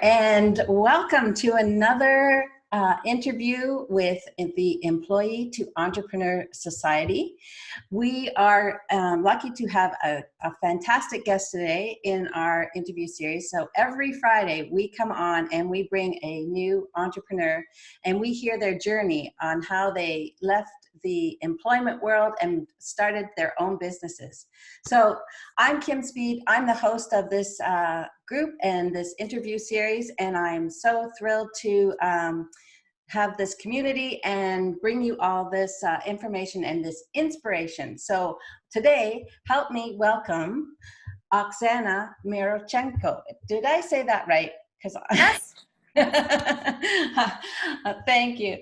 and welcome to another interview with the Employee to Entrepreneur Society. We are lucky to have a fantastic guest today in our interview series. So every Friday we come on and we bring a new entrepreneur and we hear their journey on how they left the employment world and started their own businesses. So I'm Kim Speed. I'm the host of this group and this interview series, and I'm so thrilled to have this community and bring you all this information and this inspiration. So today, help me welcome Oksana Miroutenko. Did I say that right? Yes. Thank you.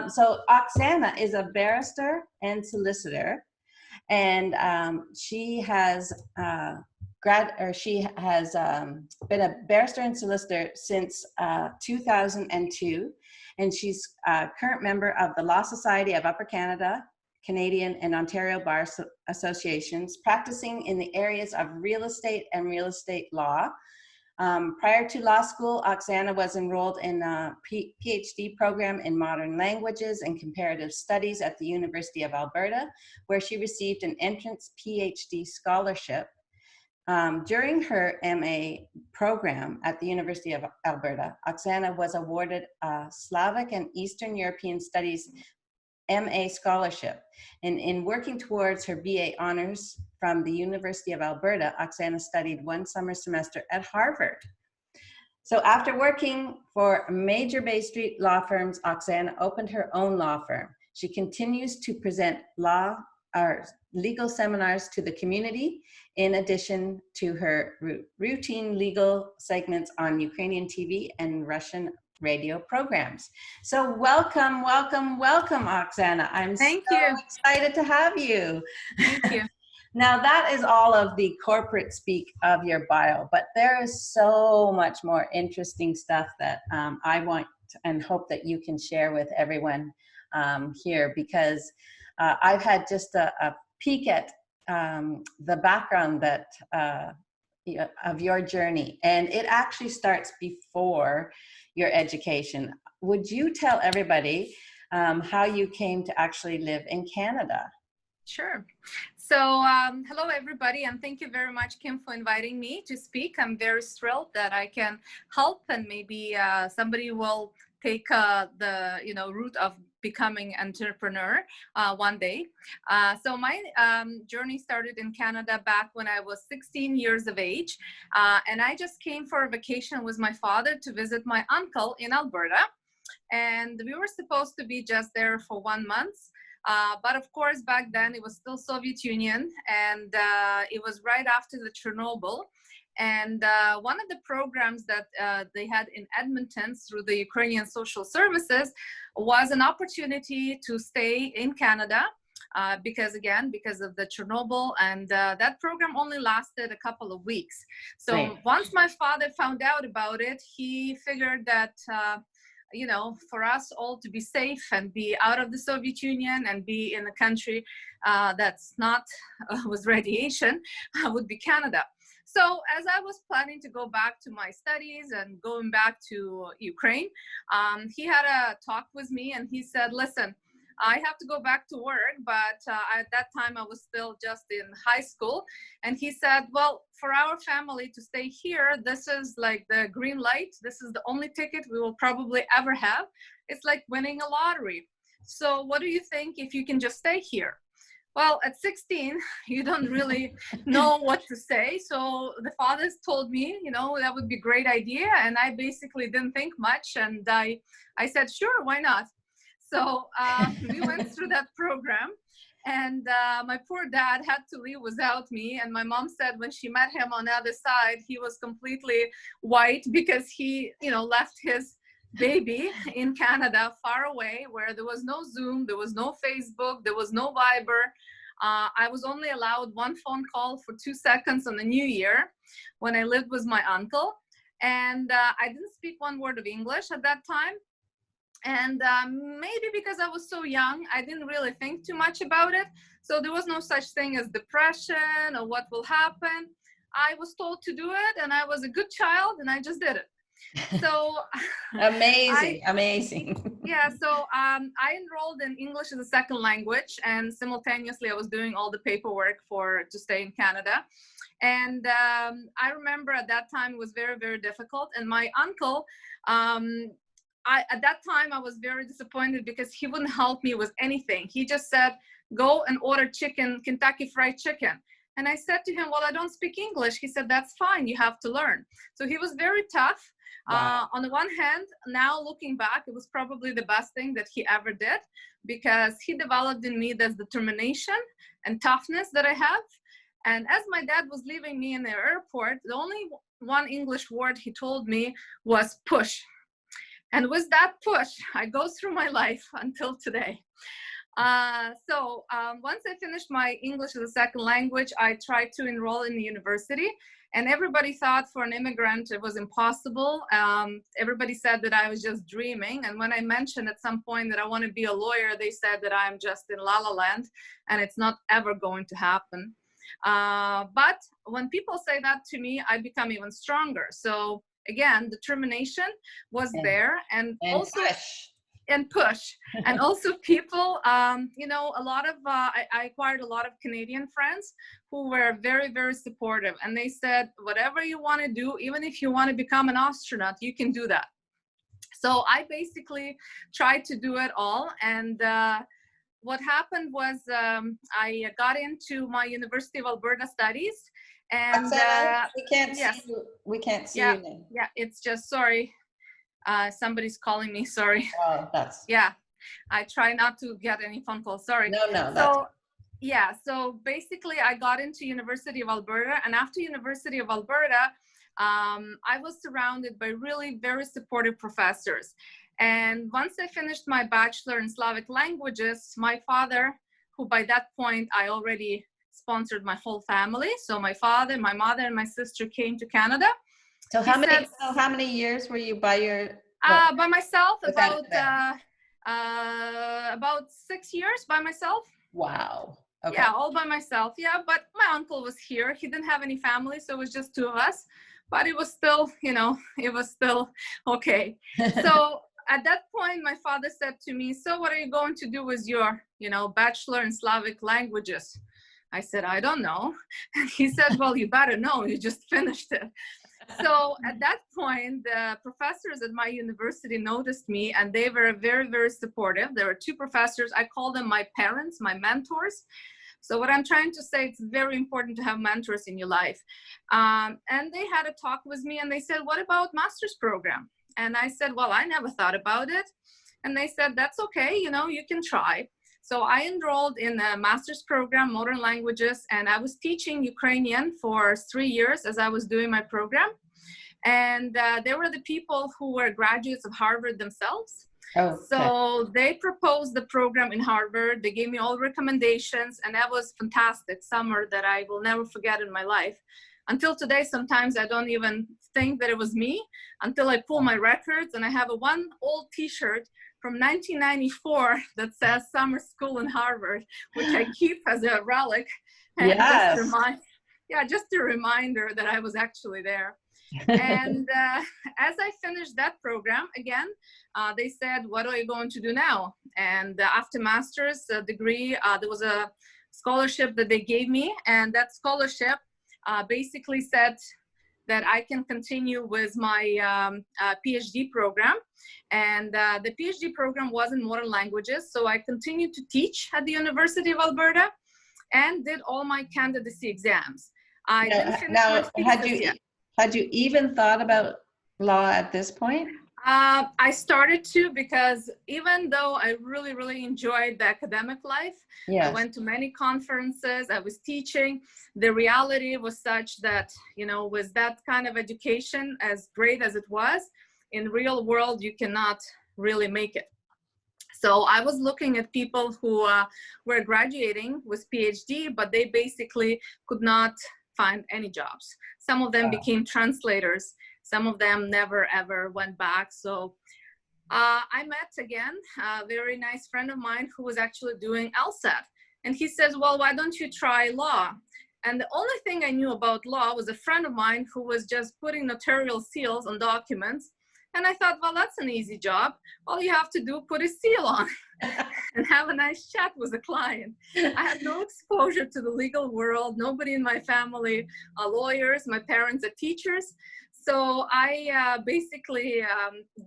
So Oksana is a barrister and solicitor, and she has been a barrister and solicitor since 2002, and she's a current member of the Law Society of Upper Canada, Canadian and Ontario Bar Associations, practicing in the areas of real estate and real estate law. Prior to law school, Oksana was enrolled in a PhD program in modern languages and comparative studies at the University of Alberta, where she received an entrance PhD scholarship. During her MA program at the University of Alberta, Oksana was awarded a Slavic and Eastern European Studies MA scholarship. And in working towards her BA honors from the University of Alberta, Oksana studied one summer semester at Harvard. So after working for major Bay Street law firms, Oksana opened her own law firm. She continues to present legal seminars to the community, in addition to her routine legal segments on Ukrainian TV and Russian radio programs. So welcome, welcome, welcome, Oksana. I'm so excited to have you. Thank you. Now that is all of the corporate speak of your bio, but there is so much more interesting stuff that I want and hope that you can share with everyone here, because I've had just a peek at the background that of your journey, and it actually starts before your education. Would you tell everybody how you came to actually live in Canada? Sure. So hello everybody, and thank you very much, Kim, for inviting me to speak. I'm very thrilled that I can help, and maybe somebody will take the route of becoming an entrepreneur one day. So my journey started in Canada back when I was 16 years of age, and I just came for a vacation with my father to visit my uncle in Alberta, and we were supposed to be just there for 1 month. But of course, back then it was still Soviet Union, and it was right after the Chernobyl. And one of the programs that they had in Edmonton through the Ukrainian Social Services was an opportunity to stay in Canada because of the Chernobyl, and that program only lasted a couple of weeks. So once my father found out about it, he figured that for us all to be safe and be out of the Soviet Union and be in a country that's not with radiation would be Canada. So as I was planning to go back to my studies and going back to Ukraine, he had a talk with me, and he said, listen, I have to go back to work, but at that time I was still just in high school. And he said, well, for our family to stay here, this is like the green light. This is the only ticket we will probably ever have. It's like winning a lottery. So what do you think if you can just stay here? Well, at 16, you don't really know what to say. So the fathers told me, that would be a great idea. And I basically didn't think much. And I said, sure, why not? So we went through that program, and my poor dad had to leave without me. And my mom said when she met him on the other side, he was completely white because he, left his baby in Canada far away, where there was no Zoom, there was no Facebook, there was no Viber. I was only allowed one phone call for 2 seconds on the New Year when I lived with my uncle. And I didn't speak one word of English at that time. And maybe because I was so young, I didn't really think too much about it. So there was no such thing as depression or what will happen. I was told to do it, and I was a good child, and I just did it. So Amazing, amazing. yeah, so I enrolled in English as a second language, and simultaneously I was doing all the paperwork to stay in Canada. And I remember at that time it was very, very difficult. And my uncle, at that time I was very disappointed because he wouldn't help me with anything. He just said, go and order chicken, Kentucky Fried Chicken. And I said to him, well, I don't speak English. He said, that's fine, you have to learn. So he was very tough. Wow. On the one hand, now looking back, it was probably the best thing that he ever did, because he developed in me this determination and toughness that I have. And as my dad was leaving me in the airport, the only one English word he told me was push. And with that push, I go through my life until today. Once I finished my English as a second language, I tried to enroll in the university, and everybody thought for an immigrant it was impossible. Everybody said that I was just dreaming. And when I mentioned at some point that I want to be a lawyer, they said that I'm just in la la land and it's not ever going to happen. But when people say that to me, I become even stronger. So again, determination was there, and also push. And also people, you know, a lot of, I acquired a lot of Canadian friends who were very, very supportive. And they said, whatever you want to do, even if you want to become an astronaut, you can do that. So I basically tried to do it all. And what happened was I got into my University of Alberta studies. And we can't see you. We can't see you now. Yeah, it's just, sorry. Somebody's calling me, sorry. Oh, that's. Yeah, I try not to get any phone calls, sorry. No. So, yeah, so basically I got into University of Alberta, and after University of Alberta, I was surrounded by really very supportive professors. And once I finished my bachelor in Slavic languages, my father, who by that point I already sponsored my whole family. So my father, my mother, and my sister came to Canada. So how many years were you by your? By myself, about 6 years by myself. Wow. Okay. Yeah, all by myself. Yeah, but my uncle was here. He didn't have any family, so it was just two of us. But it was still, you know, it was still okay. So at that point, my father said to me, so what are you going to do with your, you know, bachelor in Slavic languages? I said, I don't know. And he said, well, you better know, you just finished it. So at that point, the professors at my university noticed me, and they were very, very supportive. There were two professors. I call them my parents, my mentors. So what I'm trying to say, it's very important to have mentors in your life. And they had a talk with me, and they said, what about master's program? And I said, well, I never thought about it. And they said, that's okay, you know, you can try. So I enrolled in a master's program, modern languages, and I was teaching Ukrainian for 3 years as I was doing my program. And they were the people who were graduates of Harvard themselves. Oh, okay. So they proposed the program in Harvard. They gave me all recommendations, and that was fantastic summer that I will never forget in my life. Until today, sometimes I don't even think that it was me until I pull my records, and I have one old t-shirt from 1994 that says summer school in Harvard, which I keep as a relic. And yes. Just a reminder that I was actually there. And as I finished that program, again, they said, what are you going to do now? And after master's degree, there was a scholarship that they gave me. And that scholarship basically said that I can continue with my PhD program. And the PhD program was in modern languages. So I continued to teach at the University of Alberta and did all my candidacy exams. I didn't finish my thesis yet. Had you even thought about law at this point? I started to, because even though I really, really enjoyed the academic life, yes. I went to many conferences, I was teaching, the reality was such that, you know, with that kind of education, as great as it was, in real world, you cannot really make it. So I was looking at people who were graduating with PhD, but they basically could not find any jobs. Some of them became translators. Some of them never, ever went back. So I met again a very nice friend of mine who was actually doing LSAT. And he says, well, why don't you try law? And the only thing I knew about law was a friend of mine who was just putting notarial seals on documents. And I thought, well, that's an easy job. All you have to do, put a seal on and have a nice chat with the client. I had no exposure to the legal world. Nobody in my family are lawyers. My parents are teachers. So I basically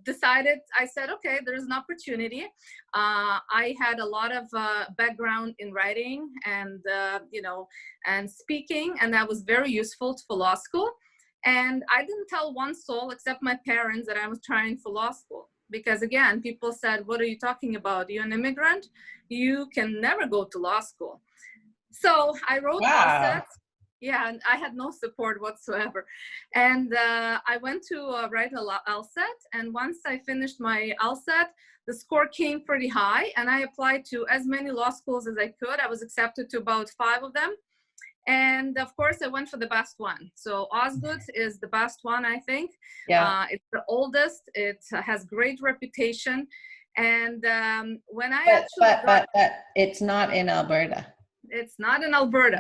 decided, I said, okay, there's an opportunity. I had a lot of background in writing and, and speaking, and that was very useful for law school. And I didn't tell one soul except my parents that I was trying for law school. Because again, people said, what are you talking about? You're an immigrant? You can never go to law school. So I wrote LSAT. Yeah, and I had no support whatsoever. And I went to write a LSAT. And once I finished my LSAT, the score came pretty high. And I applied to as many law schools as I could. I was accepted to about 5 of them. And of course, I went for the best one. So Osgood is the best one, I think. Yeah. It's the oldest. It has great reputation. And when I but it's not in Alberta. It's not in Alberta.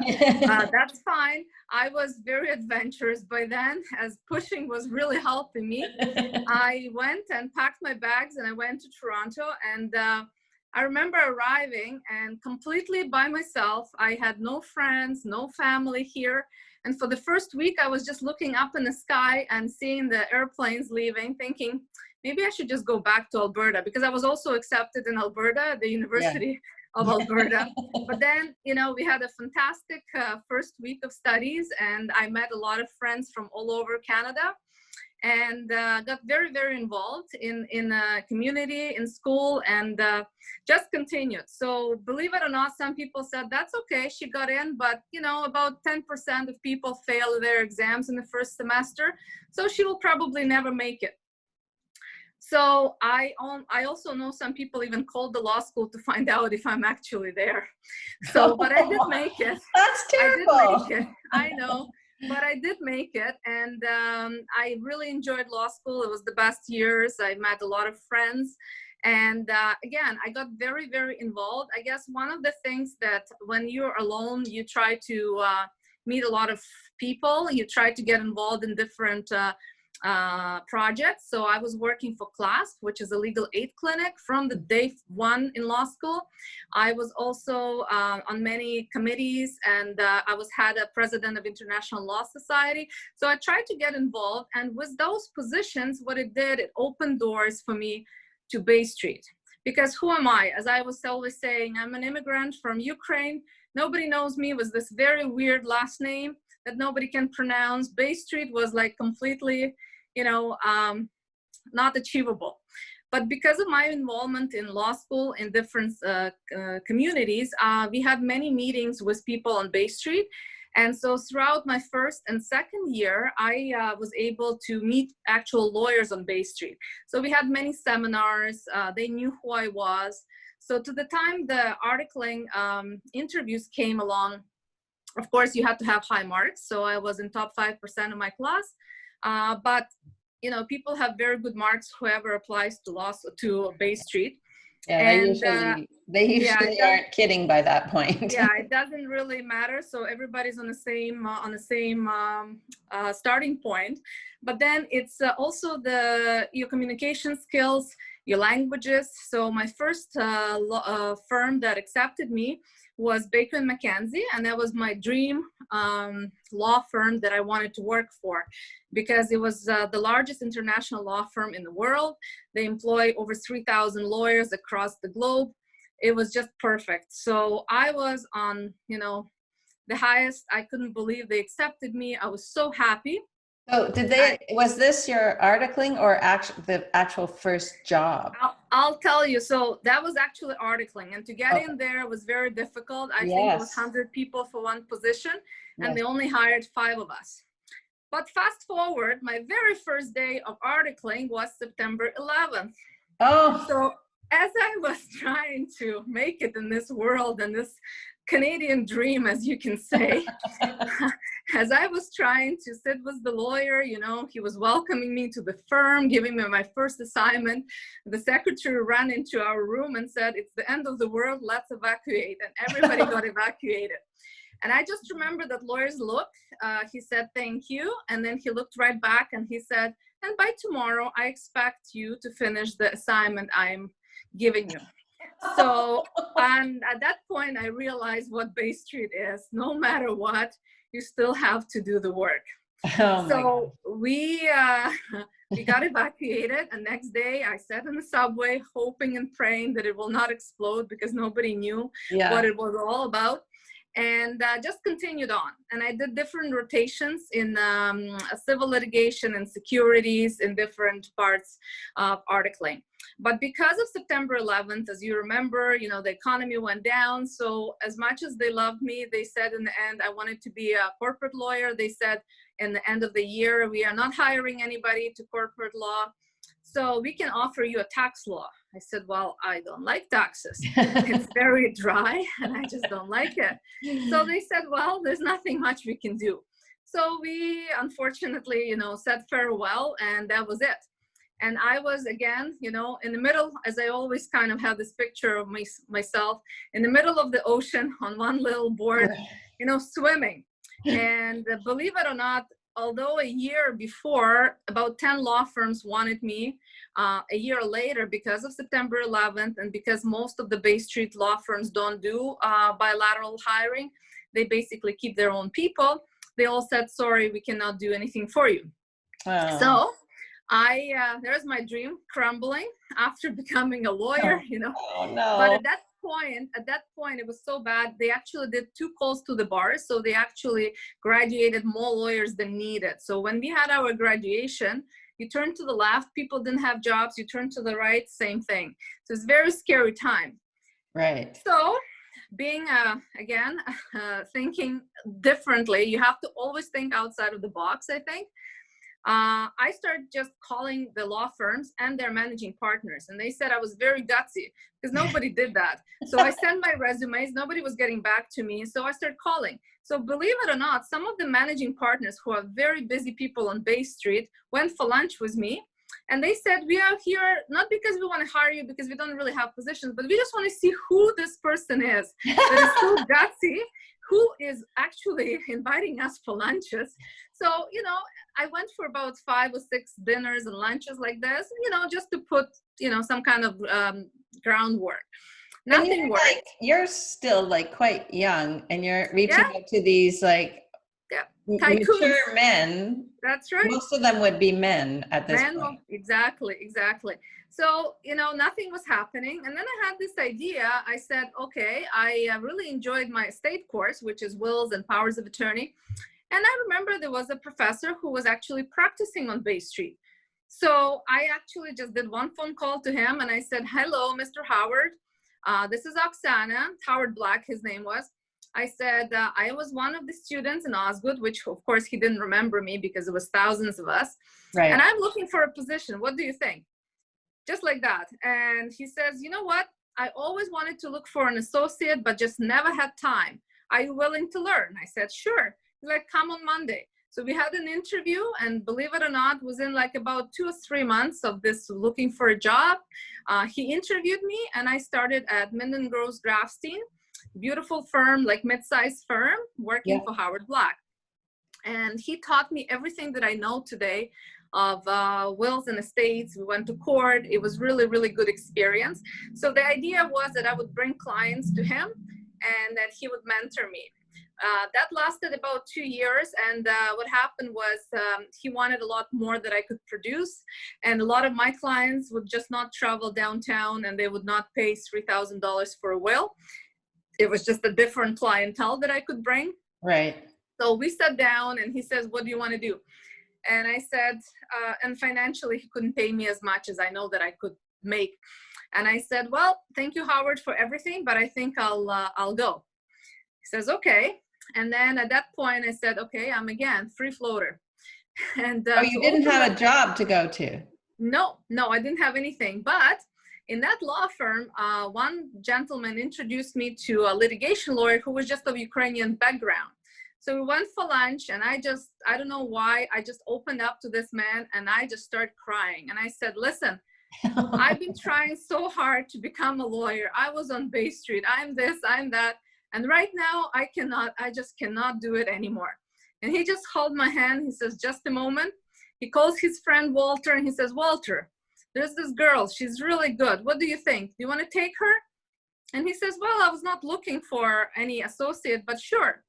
That's fine. I was very adventurous by then, as pushing was really helping me. I went and packed my bags and I went to Toronto. And I remember arriving and completely by myself. I had no friends, no family here. And for the first week, I was just looking up in the sky and seeing the airplanes leaving, thinking, maybe I should just go back to Alberta, because I was also accepted in Alberta, the University of Alberta. But then, we had a fantastic first week of studies, and I met a lot of friends from all over Canada, and got very, very involved in community, in school, and just continued. So believe it or not, some people said, that's okay, she got in, but about 10% of people fail their exams in the first semester, so she will probably never make it. So I also know some people even called the law school to find out if I'm actually there. So, but I did make it. That's terrible. I did make it. I know, but I did make it. And I really enjoyed law school. It was the best years. I met a lot of friends. And again, I got very, very involved. I guess one of the things that when you're alone, you try to meet a lot of people. You try to get involved in different projects. So I was working for CLASP, which is a legal aid clinic, from the day one in law school. I was also on many committees, and I had a president of International Law Society. So I tried to get involved, and with those positions, what it did, it opened doors for me to Bay Street. Because who am I? As I was always saying, I'm an immigrant from Ukraine. Nobody knows me with this very weird last name that nobody can pronounce. Bay Street was like completely, not achievable. But because of my involvement in law school in different communities, we had many meetings with people on Bay Street. And so throughout my first and second year, I was able to meet actual lawyers on Bay Street. So we had many seminars. They knew who I was. So to the time the articling interviews came along, of course, you had to have high marks. So I was in top 5% of my class. But, people have very good marks, whoever applies to Bay Street. Yeah, and, they usually aren't kidding by that point. Yeah, it doesn't really matter. So everybody's on the same starting point. But then it's also your communication skills, your languages. So my first firm that accepted me was Baker & McKenzie, and that was my dream law firm that I wanted to work for, because it was the largest international law firm in the world. They employ over 3,000 lawyers across the globe. It was just perfect. So I was on, the highest. I couldn't believe they accepted me. I was so happy. So was this your articling or the actual first job? I'll tell you. So that was actually articling, and to get in there was very difficult. I think it was 100 people for one position, and they only hired 5 of us. But fast forward, my very first day of articling was September 11th. Oh. So as I was trying to make it in this world and this Canadian dream, as you can say, as I was trying to sit with the lawyer, he was welcoming me to the firm, giving me my first assignment. The secretary ran into our room and said, "It's the end of the world, let's evacuate." And everybody got evacuated. And I just remember that lawyer's look. He said, thank you. And then he looked right back and he said, and by tomorrow, I expect you to finish the assignment I'm giving you. So, and at that point, I realized what Bay Street is. No matter what, you still have to do the work. Oh so we got evacuated, and next day I sat in the subway hoping and praying that it will not explode, because nobody knew what it was all about, and just continued on. And I did different rotations in civil litigation and securities in different parts of articling. But because of September 11th, as you remember, you know, the economy went down. So as much as they loved me, they said in the end, I wanted to be a corporate lawyer. They said in the end of the year, we are not hiring anybody to corporate law, so we can offer you a tax law. I said, well, I don't like taxes. It's very dry and I just don't like it. So they said, well, there's nothing much we can do. So we unfortunately, you know, said farewell, and that was it. And I was, again, you know, in the middle, as I always kind of have this picture of myself in the middle of the ocean on one little board, you know, swimming. And believe it or not, although a year before, about 10 law firms wanted me, a year later, because of September 11th, and because most of the Bay Street law firms don't do bilateral hiring, they basically keep their own people. They all said, sorry, we cannot do anything for you. So there's my dream crumbling after becoming a lawyer, you know. Oh, no. But at that point, it was so bad. They actually did 2 calls to the bar. So they actually graduated more lawyers than needed. So when we had our graduation, you turn to the left, people didn't have jobs. You turn to the right, same thing. So it's a very scary time. Right. So being, again, thinking differently, you have to always think outside of the box, I think. I started just calling the law firms and their managing partners, and they said I was very gutsy because nobody did that. So I sent my resumes, nobody was getting back to me, so I started calling. So believe it or not, some of the managing partners, who are very busy people on Bay Street, went for lunch with me, and they said, we are here not because we want to hire you, because we don't really have positions, but we just want to see who this person is that is so gutsy, who is actually inviting us for lunches. So, you know, I went for about 5 or 6 dinners and lunches like this, you know, just to put, you know, some kind of groundwork. Nothing worked. Like, you're still like quite young, and you're reaching out to these like mature men. That's right. Most of them would be men at this point. Exactly. So, you know, nothing was happening. And then I had this idea. I said, okay, I really enjoyed my estate course, which is wills and powers of attorney. And I remember there was a professor who was actually practicing on Bay Street. So I actually just did one phone call to him, and I said, hello, Mr. Howard. This is Oksana, Howard Black, his name was. I said, I was one of the students in Osgood, which of course he didn't remember me because it was thousands of us. Right. And I'm looking for a position. What do you think? Just like that. And he says, you know what? I always wanted to look for an associate, but just never had time. Are you willing to learn? I said, sure. He's like, come on Monday. So we had an interview, and believe it or not, within like about 2 or 3 months of this looking for a job, he interviewed me, and I started at Minden Groves Grafstein, beautiful firm, like mid-sized firm, working for Howard Black. And he taught me everything that I know today of wills and estates. We went to court. It was really, really good experience. So the idea was that I would bring clients to him and that he would mentor me. That lasted about 2 years, and what happened was he wanted a lot more that I could produce, and a lot of my clients would just not travel downtown, and they would not pay $3,000 for a will. It was just a different clientele that I could bring. Right. So we sat down, and he says, what do you want to do? And I said, and financially he couldn't pay me as much as I know that I could make. And I said, well, thank you, Howard, for everything, but I think I'll go. He says, okay. And then at that point I said, okay, I'm again free floater. And you didn't have a job to go to? No, I didn't have anything. But in that law firm, one gentleman introduced me to a litigation lawyer who was just of Ukrainian background. So we went for lunch, and I don't know why, I just opened up to this man, and I just started crying. And I said, listen, I've been trying so hard to become a lawyer. I was on Bay Street. I'm this, I'm that. And right now I just cannot do it anymore. And he just held my hand. He says, just a moment. He calls his friend Walter and he says, Walter, there's this girl. She's really good. What do you think? Do you want to take her? And he says, well, I was not looking for any associate, but sure.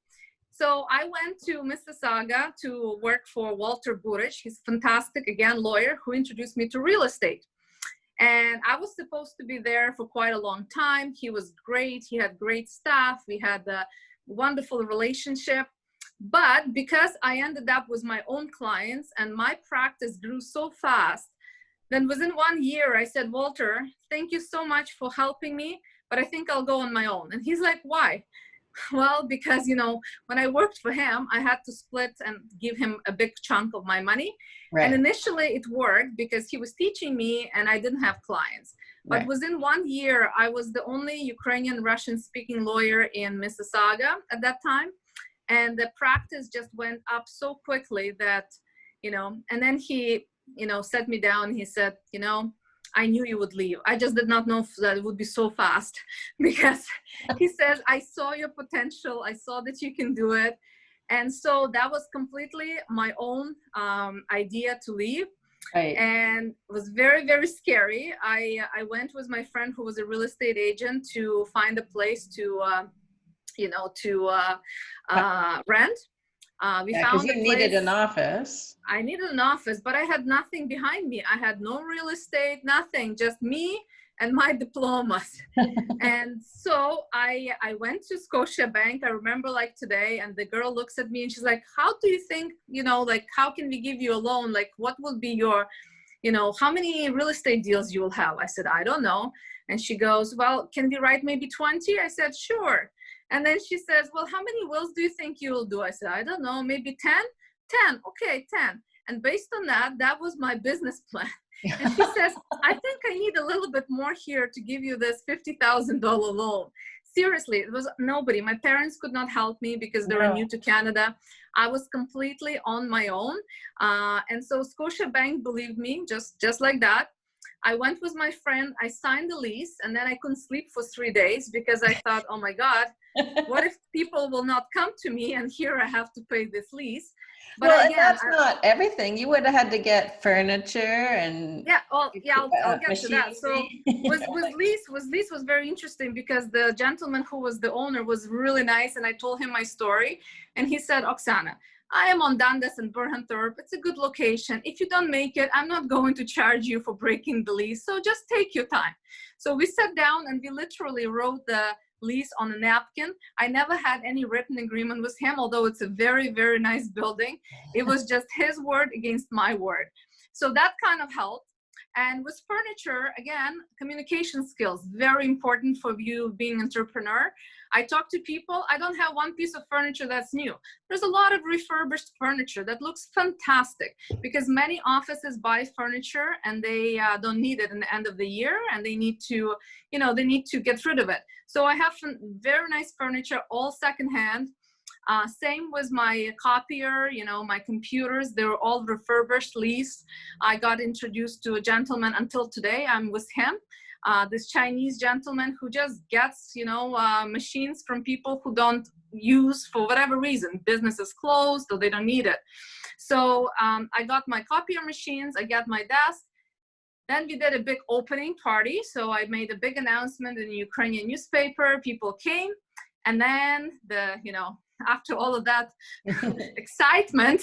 So I went to Mississauga to work for Walter Burich. He's fantastic, again, lawyer who introduced me to real estate. And I was supposed to be there for quite a long time. He was great. He had great staff. We had a wonderful relationship. But because I ended up with my own clients and my practice grew so fast, then within 1 year, I said, Walter, thank you so much for helping me, but I think I'll go on my own. And he's like, why? Well, because, you know, when I worked for him, I had to split and give him a big chunk of my money. Right. And initially it worked because he was teaching me and I didn't have clients. But within 1 year, I was the only Ukrainian Russian speaking lawyer in Mississauga at that time. And the practice just went up so quickly that, you know, and then he, you know, sat me down. He said, you know, I knew you would leave. I just did not know that it would be so fast, because he says, I saw your potential. I saw that you can do it. And so that was completely my own idea to leave. Right. And it was very, very scary. I went with my friend who was a real estate agent to find a place to, you know, to rent. We found you needed an office. I needed an office, but I had nothing behind me. I had no real estate, nothing, just me and my diplomas. And so I went to Scotiabank, I remember like today, and the girl looks at me and she's like, how do you think, you know, like, how can we give you a loan? Like, what will be your, you know, how many real estate deals you will have? I said, I don't know. And she goes, well, can we write maybe 20? I said, sure. And then she says, well, how many wills do you think you will do? I said, I don't know, maybe 10? 10, okay, 10. And based on that, that was my business plan. And she says, I think I need a little bit more here to give you this $50,000 loan. Seriously, it was nobody. My parents could not help me because they were new to Canada. I was completely on my own. And so Scotiabank believed me, just like that. I went with my friend, I signed the lease, and then I couldn't sleep for 3 days because I thought, oh my God, what if people will not come to me and here I have to pay this lease? But well, again, and that's not everything. You would have had to get furniture and I'll get to that. So with lease was very interesting because the gentleman who was the owner was really nice, and I told him my story, and he said, Oksana, I am on Dundas and Burhanthorpe. It's a good location. If you don't make it, I'm not going to charge you for breaking the lease. So just take your time. So we sat down and we literally wrote the lease on a napkin. I never had any written agreement with him, although it's a very, very nice building. It was just his word against my word. So that kind of helped. And with furniture, again, communication skills, very important for you being an entrepreneur. I talk to people, I don't have one piece of furniture that's new. There's a lot of refurbished furniture that looks fantastic because many offices buy furniture and they don't need it in the end of the year, and they need to, you know, they need to get rid of it. So I have some very nice furniture, all secondhand. Same with my copier, you know, my computers, they were all refurbished, leased. I got introduced to a gentleman until today, I'm with him. This Chinese gentleman who just gets, you know, machines from people who don't use for whatever reason. Business is closed or they don't need it. So I got my copier machines, I got my desk. Then we did a big opening party. So I made a big announcement in the Ukrainian newspaper. People came. And then you know, after all of that excitement,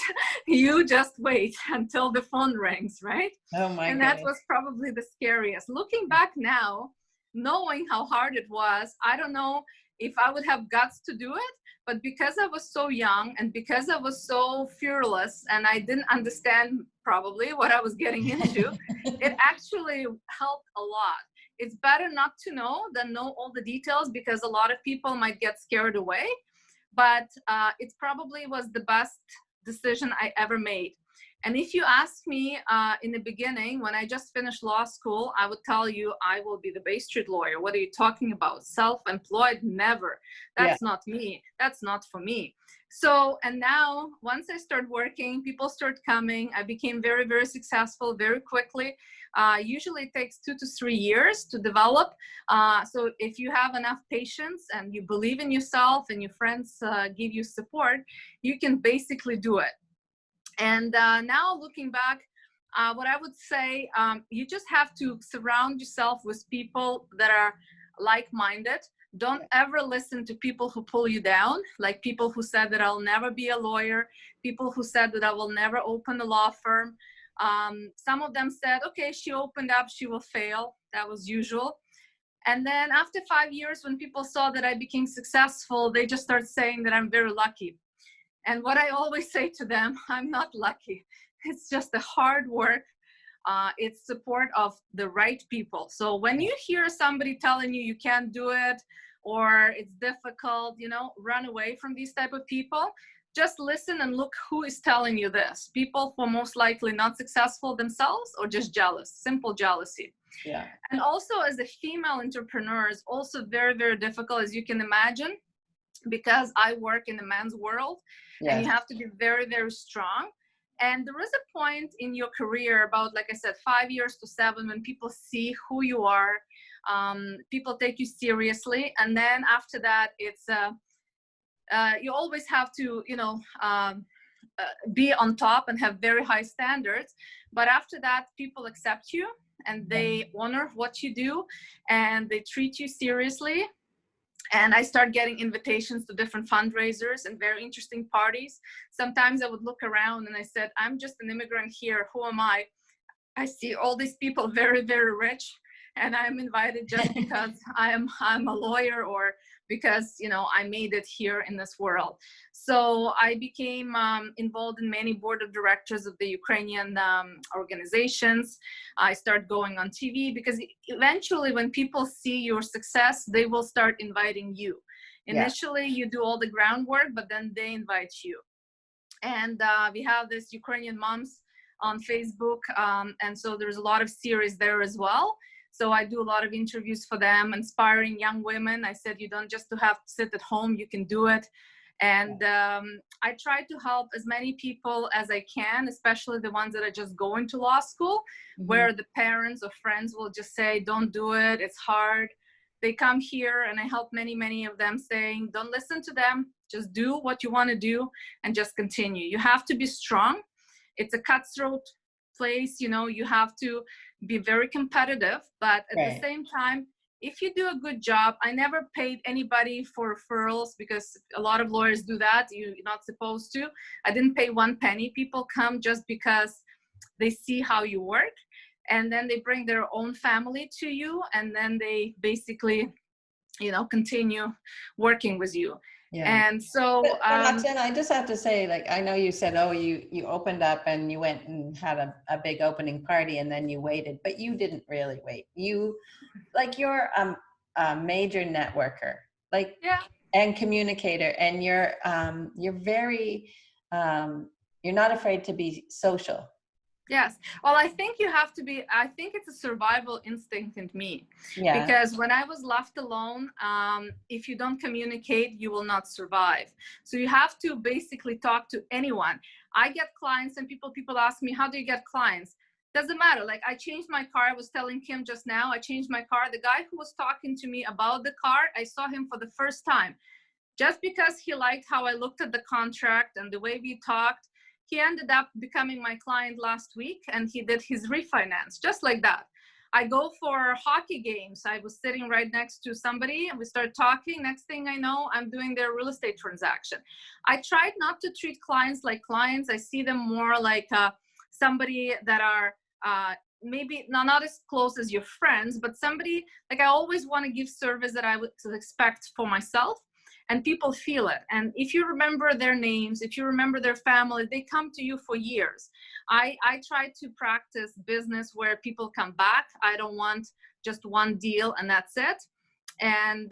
you just wait until the phone rings, right? Oh my And that was probably the scariest. Looking back now, knowing how hard it was, I don't know if I would have guts to do it, but because I was so young and because I was so fearless and I didn't understand probably what I was getting into, it actually helped a lot. It's better not to know than know all the details because a lot of people might get scared away. But it probably was the best decision I ever made. And if you ask me in the beginning, when I just finished law school, I would tell you I will be the Bay Street lawyer. What are you talking about? Self-employed? Never. That's not me. That's not for me. So, and now once I started working, people start coming. I became very, very successful very quickly. Usually it takes 2 to 3 years to develop. So if you have enough patience and you believe in yourself and your friends give you support, you can basically do it. And now looking back, what I would say, you just have to surround yourself with people that are like-minded. Don't ever listen to people who pull you down, like people who said that I'll never be a lawyer, people who said that I will never open a law firm. Some of them said, okay, she opened up, she will fail. That was usual. And then after 5 years, when people saw that I became successful, they just started saying that I'm very lucky. And what I always say to them, I'm not lucky. It's just the hard work. It's support of the right people. So when you hear somebody telling you you can't do it or it's difficult, you know, run away from these type of people. Just listen and look who is telling you this. People who are most likely not successful themselves or just jealous, simple jealousy. Yeah. And also as a female entrepreneur is also very, very difficult, as you can imagine, because I work in the men's world. Yes. And you have to be very, very strong. And there is a point in your career about, like I said, 5 years to 7, when people see who you are, people take you seriously. And then after that, it's, you always have to, you know, be on top and have very high standards. But after that, people accept you and they honor what you do and they treat you seriously. And I start getting invitations to different fundraisers and very interesting parties. Sometimes I would look around and I said, I'm just an immigrant here. Who am I? I see all these people very, very rich, and I'm invited just because I'm a lawyer or because, you know, I made it here in this world. So I became involved in many board of directors of the Ukrainian organizations. I started going on TV because eventually when people see your success, they will start inviting you. Initially, you do all the groundwork, but then they invite you. And we have this Ukrainian moms on Facebook. And so there's a lot of series there as well. So I do a lot of interviews for them, inspiring young women. I said, you don't just have to sit at home, you can do it. And I try to help as many people as I can, especially the ones that are just going to law school, where the parents or friends will just say, don't do it, it's hard. They come here and I help many, many of them saying, don't listen to them, just do what you want to do and just continue. You have to be strong. It's a cutthroat place, you know, you have to be very competitive, but at the same time, if you do a good job, I never paid anybody for referrals because a lot of lawyers do that. You're not supposed to. I didn't pay 1 penny. People come just because they see how you work, and then they bring their own family to you, and then they basically, you know, continue working with you. Yeah. And so, but Oksana, I just have to say, like, I know you said, oh, you opened up and you went and had a big opening party and then you waited, but you didn't really wait. You, like, you're a major networker, like, and communicator, and you're very, you're not afraid to be social. Yes. Well, I think you have to be, I think it's a survival instinct in me. Yeah. Because when I was left alone, if you don't communicate, you will not survive. So you have to basically talk to anyone. I get clients and people ask me, how do you get clients? Doesn't matter. Like, I changed my car. I was telling Kim just now, I changed my car. The guy who was talking to me about the car, I saw him for the first time. Just because he liked how I looked at the contract and the way we talked, he ended up becoming my client last week, and he did his refinance, just like that. I go for hockey games. I was sitting right next to somebody and we started talking. Next thing I know, I'm doing their real estate transaction. I tried not to treat clients like clients. I see them more like somebody that are maybe not as close as your friends, but somebody, like, I always want to give service that I would expect for myself. And people feel it. And if you remember their names, if you remember their family, they come to you for years. I try to practice business where people come back. I don't want just one deal and that's it. And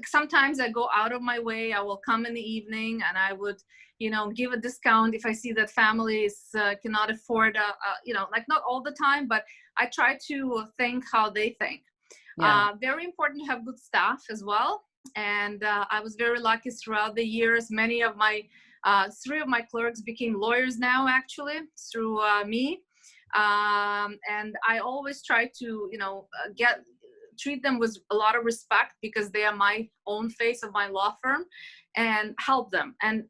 sometimes I go out of my way. I will come in the evening and I would, you know, give a discount if I see that families cannot afford, you know, like, not all the time, but I try to think how they think. Yeah. Very important to have good staff as well. And I was very lucky throughout the years. Many of my, 3 of my clerks became lawyers now, actually, through me. And I always try to, treat them with a lot of respect because they are my own face of my law firm, and help them. And,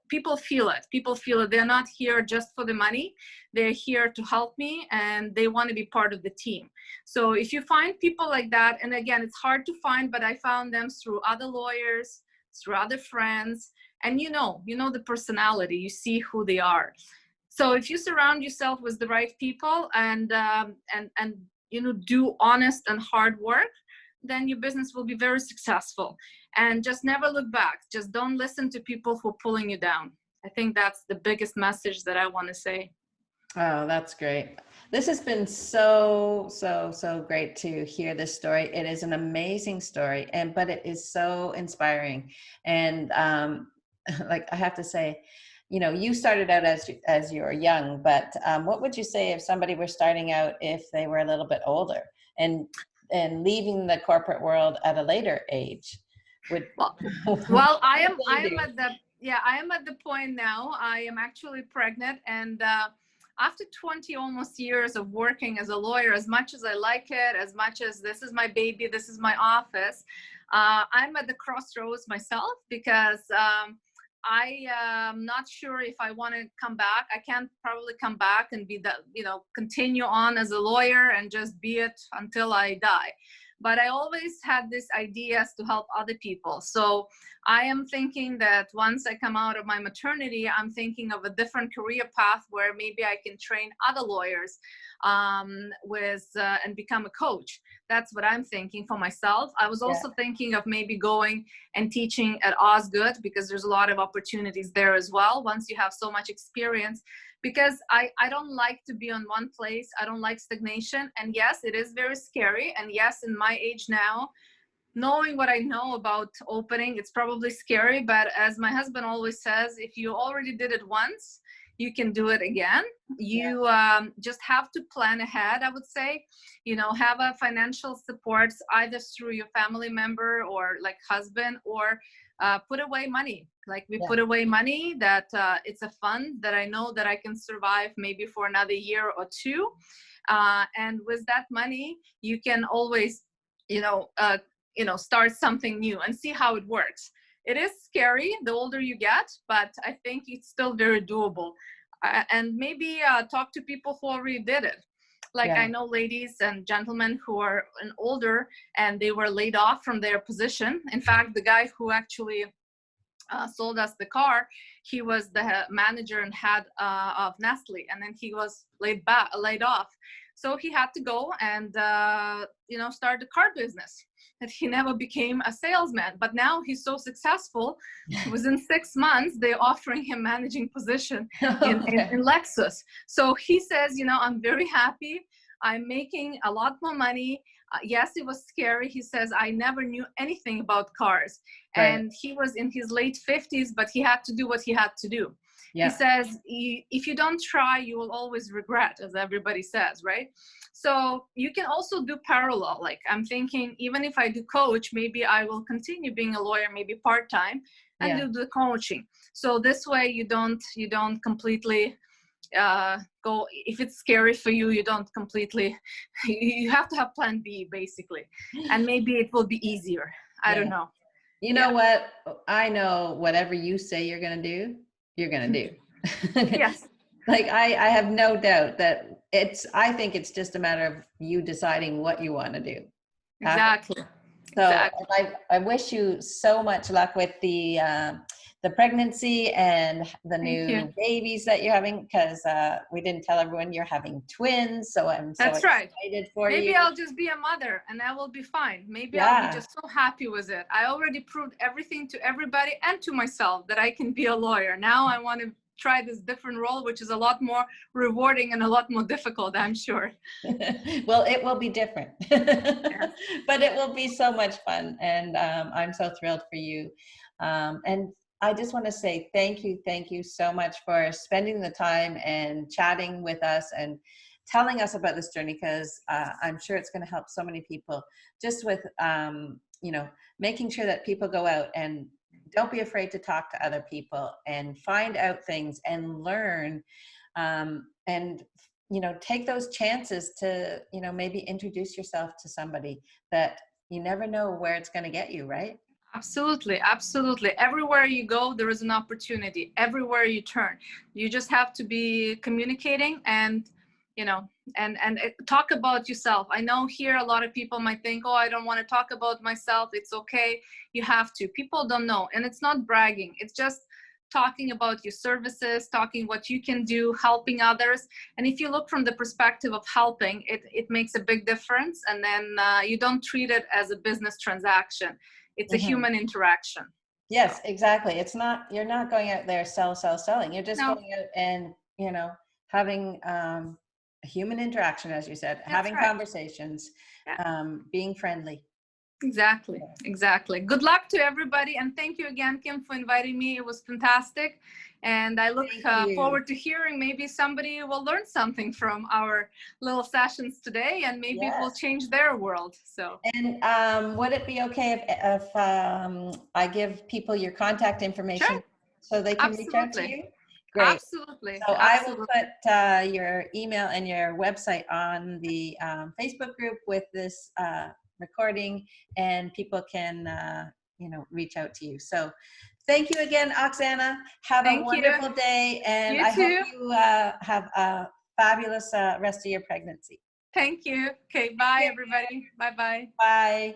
people feel it. People feel it. They're not here just for the money. They're here to help me, and they want to be part of the team. So if you find people like that, and again, it's hard to find, but I found them through other lawyers, through other friends, and the personality, you see who they are. So if you surround yourself with the right people and do honest and hard work, then your business will be very successful. And just never look back. Just don't listen to people who are pulling you down. I think that's the biggest message that I want to say. Oh, that's great. This has been so great to hear this story. It is an amazing story, but it is so inspiring. And like I have to say, you started out as you were young, but what would you say if somebody were starting out if they were a little bit older and leaving the corporate world at a later age? Well, I am at the point now. I am actually pregnant, and after 20 almost years of working as a lawyer, as much as I like it, as much as this is my baby, this is my office, I'm at the crossroads myself, because I am not sure if I want to come back. I can't probably come back and be continue on as a lawyer and just be it until I die. But I always had this ideas to help other people. So I am thinking that once I come out of my maternity, I'm thinking of a different career path where maybe I can train other lawyers and become a coach. That's what I'm thinking for myself. I was also thinking of maybe going and teaching at Osgood, because there's a lot of opportunities there as well once you have so much experience. Because I don't like to be on one place. I don't like stagnation. And yes, it is very scary. And yes, in my age now, knowing what I know about opening, it's probably scary. But as my husband always says, if you already did it once, you can do it again. You just have to plan ahead, I would say. Have a financial support either through your family member or like husband, or put away money. Like we put away money that it's a fund that I know that I can survive maybe for another year or two. And with that money, you can always, start something new and see how it works. It is scary the older you get, but I think it's still very doable. And maybe talk to people who already did it. Like I know ladies and gentlemen who are older and they were laid off from their position. In fact, the guy who actually sold us the car, he was the manager and head of Nestle, and then he was laid off. So he had to go and start the car business. And he never became a salesman, but now he's so successful. Within 6 months, they're offering him managing position in Lexus. So he says, I'm very happy. I'm making a lot more money. Yes, it was scary. He says, I never knew anything about cars. Right. And he was in his late 50s, but he had to do what he had to do. Yeah. He says, if you don't try, you will always regret, as everybody says, right? So you can also do parallel. Like I'm thinking, even if I do coach, maybe I will continue being a lawyer, maybe part-time, and do the coaching. So this way you don't completely go, if it's scary for you, you don't completely, you have to have plan B basically. And maybe it will be easier. I don't know. You know what? I know whatever you say you're going to do, you're going to do. Yes. Like I have no doubt that I think it's just a matter of you deciding what you want to do. Exactly. So I wish you so much luck with the pregnancy and the new babies that you're having, because we didn't tell everyone you're having twins. So I'm so excited for you. Maybe I'll just be a mother and that will be fine. Maybe I'll be just so happy with it. I already proved everything to everybody and to myself that I can be a lawyer. Now I want to try this different role, which is a lot more rewarding and a lot more difficult, I'm sure. Well, it will be different, but it will be so much fun. And I'm so thrilled for you. And I just want to say thank you so much for spending the time and chatting with us and telling us about this journey, because I'm sure it's going to help so many people, just with, you know, making sure that people go out and don't be afraid to talk to other people and find out things and learn, and, you know, take those chances to, you know, maybe introduce yourself to somebody that you never know where it's going to get you, right? Absolutely, absolutely. Everywhere you go, there is an opportunity. Everywhere you turn, you just have to be communicating and, you know, and talk about yourself. I know here a lot of people might think, oh, I don't want to talk about myself. It's okay. You have to. People don't know, and it's not bragging. It's just talking about your services, talking what you can do, helping others. And if you look from the perspective of helping, it makes a big difference. And then you don't treat it as a business transaction. It's a human interaction. Yes, exactly. It's not, you're not going out there selling. You're just No, going out and, you know, having a human interaction, as you said, that's having right. conversations, Yeah. being friendly. Exactly, exactly. Good luck to everybody, and thank you again, Kim, for inviting me. It was fantastic, and I look forward to hearing. Maybe somebody will learn something from our little sessions today, and maybe it will change their world. So, and would it be okay if I give people your contact information so they can reach out to you? Great. Absolutely. So Absolutely. I will put your email and your website on the Facebook group with this recording, and people can, you know, reach out to you. So thank you again, Oksana. Have a wonderful day, and I hope you have a fabulous rest of your pregnancy. Thank you. Okay, bye, everybody. Bye-bye. Bye.